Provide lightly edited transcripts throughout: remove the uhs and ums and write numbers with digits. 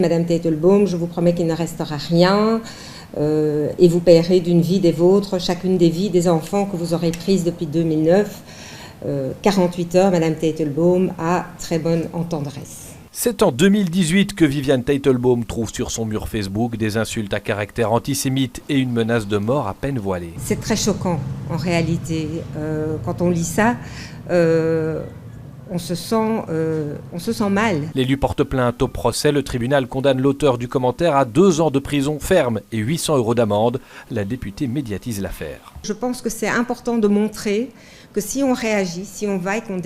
Madame Teitelbaum, je vous promets qu'il ne restera rien et vous payerez d'une vie des vôtres, chacune des vies des enfants que vous aurez prises depuis 2009. 48 heures, Madame Teitelbaum a très bonne entendresse. C'est en 2018 que Viviane Teitelbaum trouve sur son mur Facebook des insultes à caractère antisémite et une menace de mort à peine voilée. C'est très choquant en réalité. Quand on lit ça, on se sent mal. L'élu porte plainte au procès. Le tribunal condamne l'auteur du commentaire à 2 ans de prison ferme et 800 € d'amende. La députée médiatise l'affaire. Je pense que c'est important de montrer que si on réagit, si on va et qu'on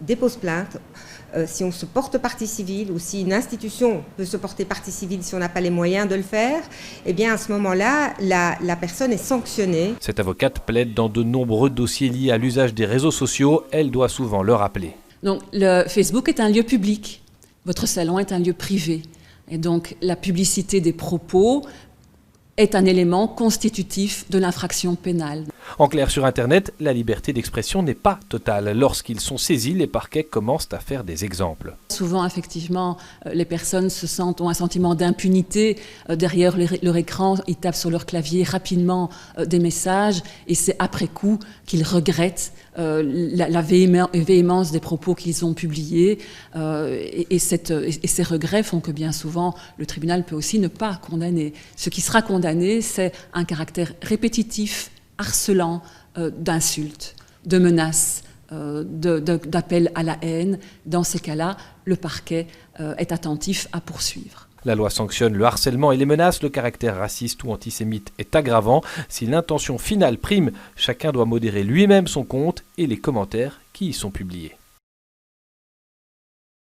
dépose plainte, si on se porte partie civile ou si une institution peut se porter partie civile si on n'a pas les moyens de le faire, eh bien à ce moment-là, la personne est sanctionnée. Cette avocate plaide dans de nombreux dossiers liés à l'usage des réseaux sociaux. Elle doit souvent le rappeler. Donc, le Facebook est un lieu public, votre salon est un lieu privé. Et donc, la publicité des propos est un élément constitutif de l'infraction pénale. En clair, sur Internet, la liberté d'expression n'est pas totale. Lorsqu'ils sont saisis, les parquets commencent à faire des exemples. Souvent, effectivement, les personnes ont un sentiment d'impunité. Derrière leur écran, ils tapent sur leur clavier rapidement des messages et c'est après coup qu'ils regrettent la véhémence des propos qu'ils ont publiés. Et ces regrets font que bien souvent, le tribunal peut aussi ne pas condamner. Ce qui sera condamné, c'est un caractère répétitif, harcelant, d'insultes, de menaces, d'appels à la haine. Dans ces cas-là, le parquet est attentif à poursuivre. La loi sanctionne le harcèlement et les menaces. Le caractère raciste ou antisémite est aggravant. Si l'intention finale prime, chacun doit modérer lui-même son compte et les commentaires qui y sont publiés.